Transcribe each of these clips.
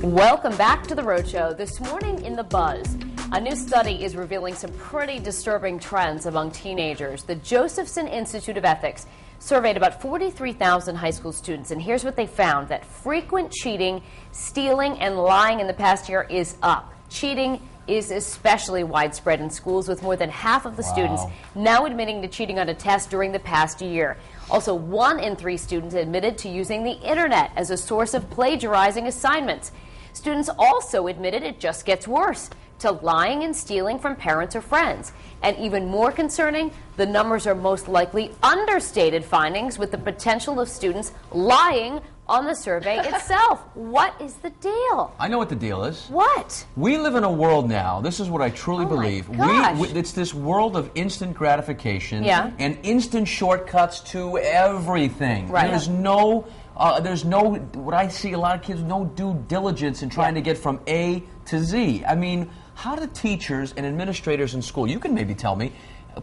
Welcome back to the Roadshow. This morning in The Buzz, a new study is revealing some pretty disturbing trends among teenagers. The Josephson Institute of Ethics surveyed about 43,000 high school students, and here's what they found: that frequent cheating, stealing, and lying in the past year is up. Cheating is especially widespread in schools, with more than half of the students now admitting to cheating on a test during the past year. Also, 1 in 3 students admitted to using the internet as a source of plagiarizing assignments. Students also admitted it just gets worse, to lying and stealing from parents or friends. And even more concerning, the numbers are most likely understated findings, with the potential of students lying on the survey itself. What is the deal? I know what the deal is. What? We live in a world now, this is what I truly believe. It's this world of instant gratification and instant shortcuts to everything. Right. There's no, what I see a lot of kids, no due diligence in trying to get from A to Z. I mean, how do teachers and administrators in school, you can maybe tell me,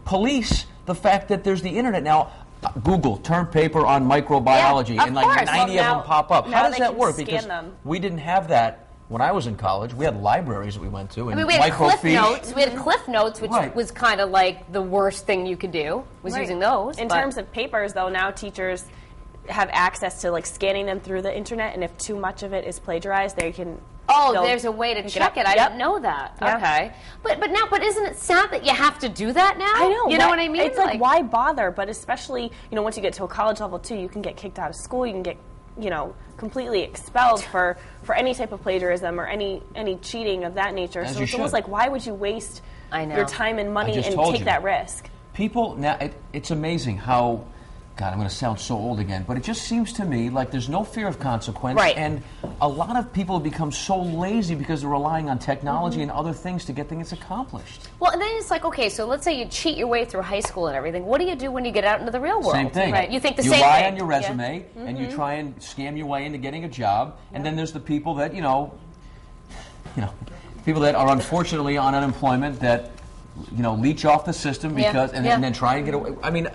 police the fact that there's the internet now? Google term paper on microbiology, and like 90 of them pop up. How does that work? Because we didn't have that when I was in college. We had libraries that we went to. And I mean, we had Cliff Notes. We had Cliff Notes, which was kind of like the worst thing you could do, was using those. In terms of papers, though, now teachers have access to like scanning them through the internet, and if too much of it is plagiarized, they can. Oh, there's a way to check it. I didn't know that. Okay, but isn't it sad that you have to do that now? I know. You know what I mean? It's like why bother? But especially, once you get to a college level too, you can get kicked out of school. You can get, completely expelled for any type of plagiarism or any cheating of that nature. So it's almost like, why would you waste your time and money and take that risk? People now, it's amazing how. God, I'm going to sound so old again, but it just seems to me like there's no fear of consequence, and a lot of people have become so lazy because they're relying on technology and other things to get things accomplished. Well, and then it's like, okay, so let's say you cheat your way through high school and everything. What do you do when you get out into the real world? Same thing. Right. You think the same thing. You lie on your resume, and you try and scam your way into getting a job, and then there's the people that, people that are unfortunately on unemployment that, leech off the system because, and then try and get away. I mean,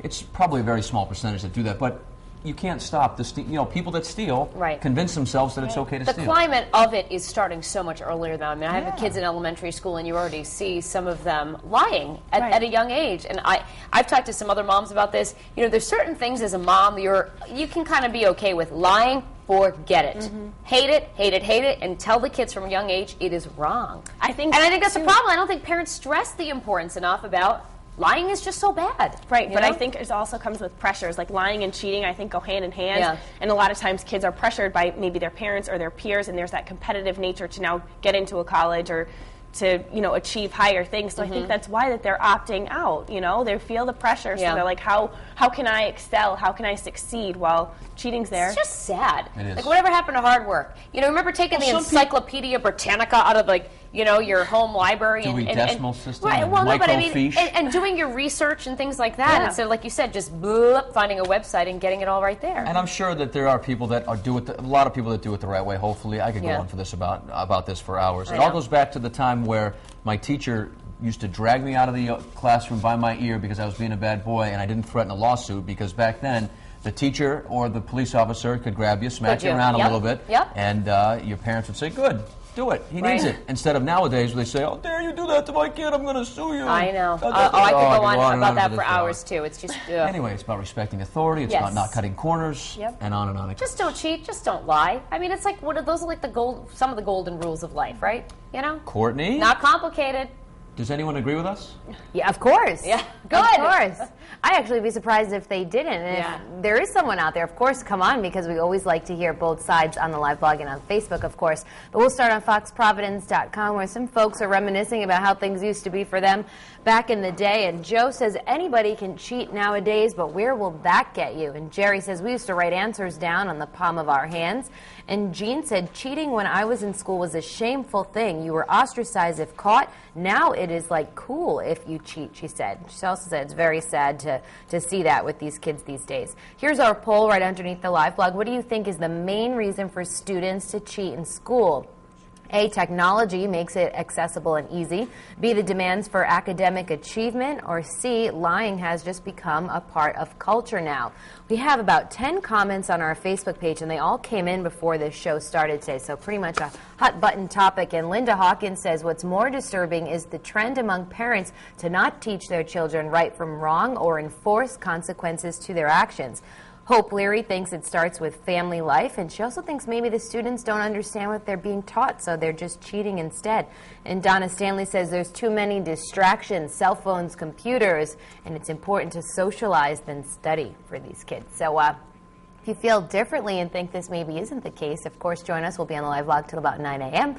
it's probably a very small percentage that do that, but you can't stop the people that steal convince themselves that it's okay to steal. The climate of it is starting so much earlier now. I mean, I have kids in elementary school, and you already see some of them lying at a young age. And I've talked to some other moms about this. There's certain things as a mom you can kind of be okay with. Lying, forget it. Hate it, hate it, hate it, and tell the kids from a young age it is wrong. I think that's the problem. I don't think parents stress the importance enough about lying is just so bad. Right, but I think it also comes with pressures. Like lying and cheating, I think, go hand in hand. And a lot of times kids are pressured by maybe their parents or their peers, and there's that competitive nature to now get into a college or to, achieve higher things. So I think that's why that they're opting out. They feel the pressure, so they're like, how can I excel? How can I succeed? Well, cheating's there. It's just sad. It is. Like, whatever happened to hard work? Remember taking the Encyclopedia Britannica out of, your home library doing decimal system, microfiche, and doing your research and things like that instead of, like you said, just finding a website and getting it all right there. And I'm sure that there are people that do it. A lot of people that do it the right way. Hopefully, I could go on for this about this for hours. It all goes back to the time where my teacher used to drag me out of the classroom by my ear because I was being a bad boy, and I didn't threaten a lawsuit because back then the teacher or the police officer could grab you, smack you around a little bit, and your parents would say, "Good. Do it. He needs it." Instead of nowadays where they say, "Oh, dare you do that to my kid? I'm going to sue you." I know. I could go on about that for hours, too. It's just... Anyway, it's about respecting authority. It's about not cutting corners, and on and on. Just don't cheat. Just don't lie. I mean, it's like, those are like some of the golden rules of life, right? Courtney? Not complicated. Does anyone agree with us? Yeah, of course. Yeah, good. Of course. I'd actually be surprised if they didn't. And if there is someone out there, of course, come on, because we always like to hear both sides on the live blog and on Facebook, of course. But we'll start on foxprovidence.com, where some folks are reminiscing about how things used to be for them back in the day. And Joe says anybody can cheat nowadays, but where will that get you? And Jerry says we used to write answers down on the palm of our hands. And Jean said cheating when I was in school was a shameful thing. You were ostracized if caught. Now it is like cool if you cheat, she said. She also said it's very sad to see that with these kids these days. Here's our poll right underneath the live blog. What do you think is the main reason for students to cheat in school? A, technology makes it accessible and easy. B, the demands for academic achievement. Or C, lying has just become a part of culture now. We have about 10 comments on our Facebook page, and they all came in before this show started today, so pretty much a hot button topic. And Linda Hawkins says what's more disturbing is the trend among parents to not teach their children right from wrong or enforce consequences to their actions. Hope Leary thinks it starts with family life, and she also thinks maybe the students don't understand what they're being taught, so they're just cheating instead. And Donna Stanley says there's too many distractions, cell phones, computers, and it's important to socialize than study for these kids. So if you feel differently and think this maybe isn't the case, of course, join us. We'll be on the live blog till about 9 a.m.